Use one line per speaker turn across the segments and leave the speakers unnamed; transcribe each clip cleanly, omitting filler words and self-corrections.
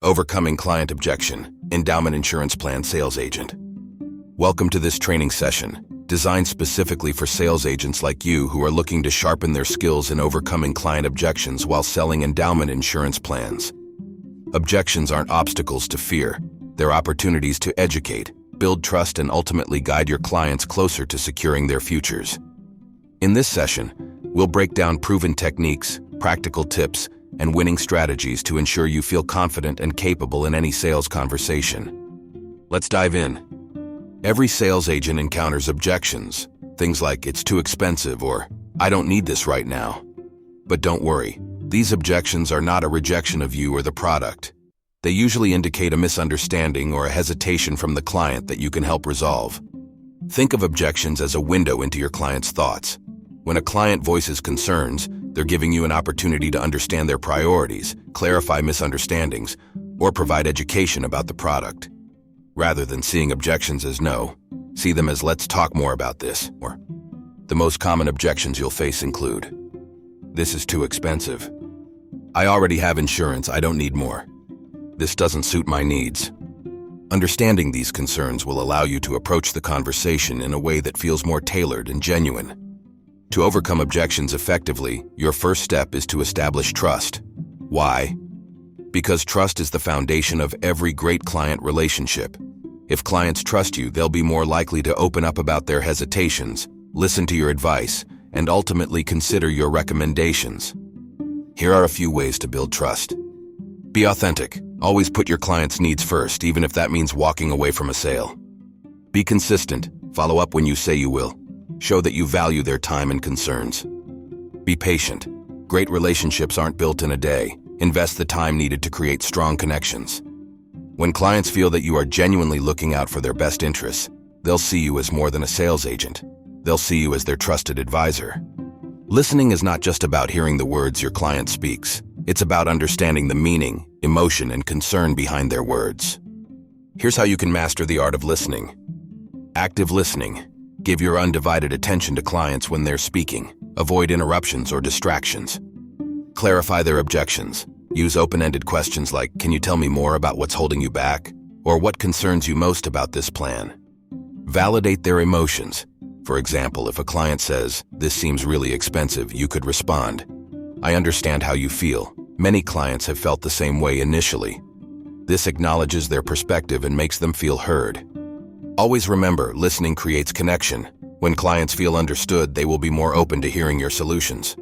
Overcoming Client Objection, Endowment Insurance Plan Sales Agent. Welcome to this training session, designed specifically for sales agents like you who are looking to sharpen their skills in overcoming client objections while selling endowment insurance plans. Objections aren't obstacles to fear. They're opportunities to educate, build trust, and ultimately guide your clients closer to securing their futures. In this session, we'll break down proven techniques, practical tips, and winning strategies to ensure you feel confident and capable in any sales conversation. Let's dive in. Every sales agent encounters objections, things like "it's too expensive" or "I don't need this right now." But don't worry, these objections are not a rejection of you or the product. They usually indicate a misunderstanding or a hesitation from the client that you can help resolve. Think of objections as a window into your client's thoughts. When a client voices concerns, they're giving you an opportunity to understand their priorities, clarify misunderstandings, or provide education about the product. Rather than seeing objections as no, see them as "let's talk more about this," or the most common objections you'll face include, "This is too expensive." "I already have insurance, I don't need more." "This doesn't suit my needs." Understanding these concerns will allow you to approach the conversation in a way that feels more tailored and genuine. To overcome objections effectively, your first step is to establish trust. Why? Because trust is the foundation of every great client relationship. If clients trust you, they'll be more likely to open up about their hesitations, listen to your advice, and ultimately consider your recommendations. Here are a few ways to build trust. Be authentic. Always put your client's needs first, even if that means walking away from a sale. Be consistent. Follow up when you say you will. Show that you value their time and concerns. Be patient. Great relationships aren't built in a day. Invest the time needed to create strong connections. When clients feel that you are genuinely looking out for their best interests, they'll see you as more than a sales agent. They'll see you as their trusted advisor. Listening is not just about hearing the words your client speaks. It's about understanding the meaning, emotion, and concern behind their words. Here's how you can master the art of listening. Active listening. Give your undivided attention to clients when they're speaking. Avoid interruptions or distractions. Clarify their objections. Use open-ended questions like, "Can you tell me more about what's holding you back?" or "What concerns you most about this plan?" Validate their emotions. For example, if a client says, "This seems really expensive," you could respond, "I understand how you feel. Many clients have felt the same way initially." This acknowledges their perspective and makes them feel heard. Always remember, listening creates connection. When clients feel understood, they will be more open to hearing your solutions.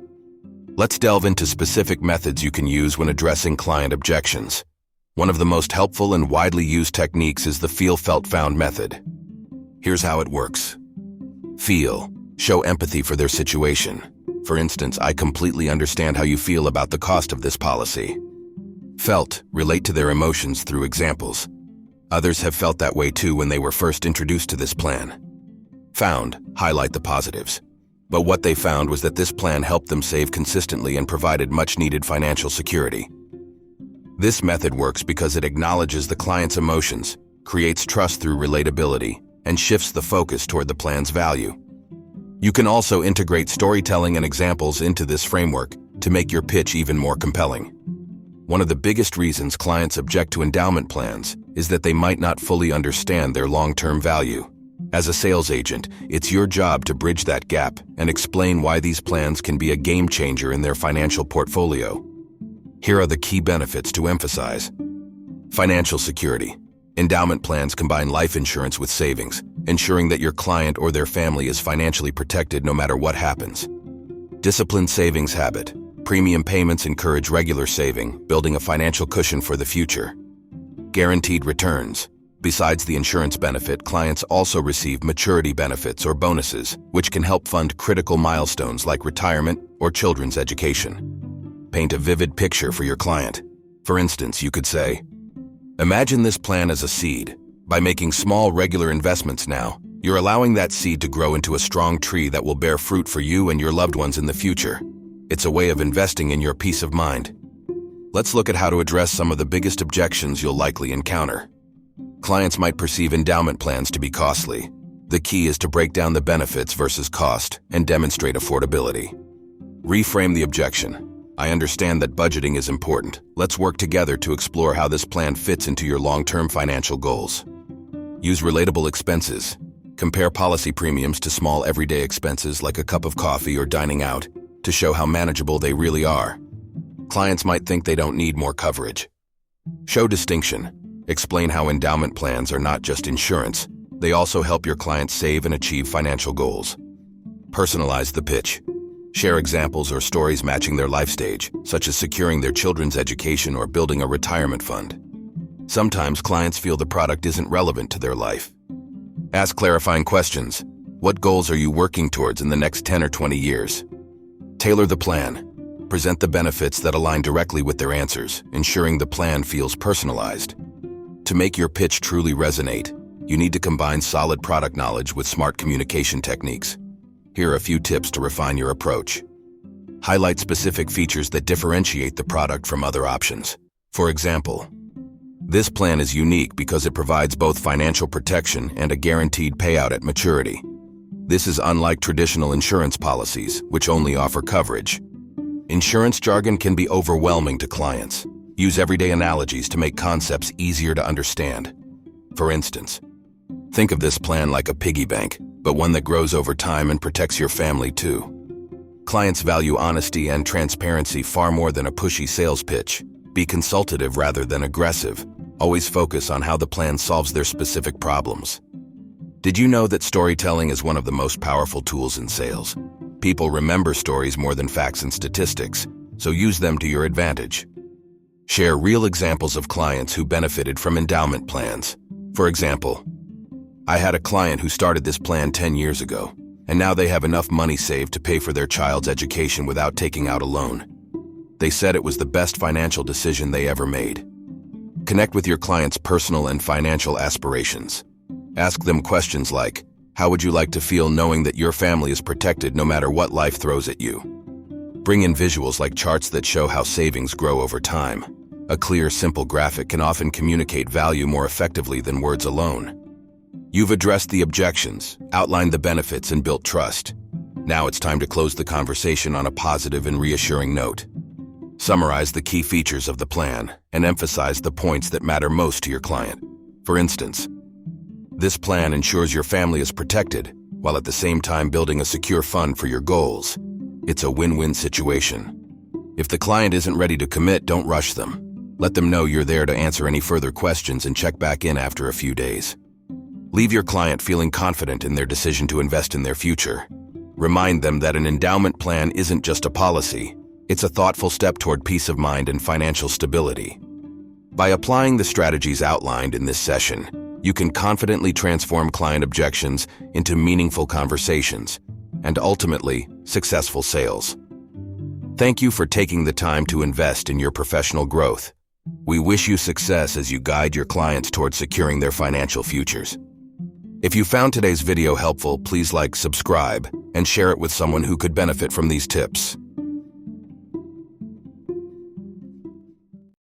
Let's delve into specific methods you can use when addressing client objections. One of the most helpful and widely used techniques is the feel, felt, found method. Here's how it works. Feel. Show empathy for their situation. For instance, "I completely understand how you feel about the cost of this policy." Felt. Relate to their emotions through examples. "Others have felt that way too when they were first introduced to this plan." Found. Highlight the positives. But what they found was that this plan helped them save consistently and provided much-needed financial security. This method works because it acknowledges the client's emotions, creates trust through relatability, and shifts the focus toward the plan's value. You can also integrate storytelling and examples into this framework to make your pitch even more compelling. One of the biggest reasons clients object to endowment plans is that they might not fully understand their long-term value. As a sales agent, it's your job to bridge that gap and explain why these plans can be a game changer in their financial portfolio. Here are the key benefits to emphasize. Financial security. Endowment plans combine life insurance with savings, ensuring that your client or their family is financially protected no matter what happens. Disciplined savings habit. Premium payments encourage regular saving, building a financial cushion for the future. Guaranteed returns. Besides the insurance benefit, clients also receive maturity benefits or bonuses, which can help fund critical milestones like retirement or children's education. Paint a vivid picture for your client. For instance, you could say, "Imagine this plan as a seed. By making small, regular investments now, you're allowing that seed to grow into a strong tree that will bear fruit for you and your loved ones in the future." It's a way of investing in your peace of mind. Let's look at how to address some of the biggest objections you'll likely encounter. Clients might perceive endowment plans to be costly. The key is to break down the benefits versus cost and demonstrate affordability. Reframe the objection. I understand that budgeting is important. Let's work together to explore how this plan fits into your long-term financial goals. Use relatable expenses. Compare policy premiums to small everyday expenses like a cup of coffee or dining out to show how manageable they really are. Clients might think they don't need more coverage. Show distinction. Explain how endowment plans are not just insurance. They also help your clients save and achieve financial goals. Personalize the pitch. Share examples or stories matching their life stage, such as securing their children's education or building a retirement fund. Sometimes clients feel the product isn't relevant to their life. Ask clarifying questions. What goals are you working towards in the next 10 or 20 years? Tailor the plan. Present the benefits that align directly with their answers, ensuring the plan feels personalized. To make your pitch truly resonate, you need to combine solid product knowledge with smart communication techniques. Here are a few tips to refine your approach. Highlight specific features that differentiate the product from other options. For example, this plan is unique because it provides both financial protection and a guaranteed payout at maturity. This is unlike traditional insurance policies, which only offer coverage. Insurance jargon can be overwhelming to clients. Use everyday analogies to make concepts easier to understand. For instance, think of this plan like a piggy bank, but one that grows over time and protects your family too. Clients value honesty and transparency far more than a pushy sales pitch. Be consultative rather than aggressive. Always focus on how the plan solves their specific problems. Did you know that storytelling is one of the most powerful tools in sales? People remember stories more than facts and statistics, so use them to your advantage. Share real examples of clients who benefited from endowment plans. For example, I had a client who started this plan 10 years ago, and now they have enough money saved to pay for their child's education without taking out a loan. They said it was the best financial decision they ever made. Connect with your client's personal and financial aspirations. Ask them questions like, how would you like to feel knowing that your family is protected no matter what life throws at you? Bring in visuals like charts that show how savings grow over time. A clear, simple graphic can often communicate value more effectively than words alone. You've addressed the objections, outlined the benefits, and built trust. Now it's time to close the conversation on a positive and reassuring note. Summarize the key features of the plan and emphasize the points that matter most to your client. For instance, this plan ensures your family is protected, while at the same time building a secure fund for your goals. It's a win-win situation. If the client isn't ready to commit, don't rush them. Let them know you're there to answer any further questions and check back in after a few days. Leave your client feeling confident in their decision to invest in their future. Remind them that an endowment plan isn't just a policy. It's a thoughtful step toward peace of mind and financial stability. By applying the strategies outlined in this session, you can confidently transform client objections into meaningful conversations and ultimately successful sales. Thank you for taking the time to invest in your professional growth. We wish you success as you guide your clients toward securing their financial futures. If you found today's video helpful, please like, subscribe, and share it with someone who could benefit from these tips.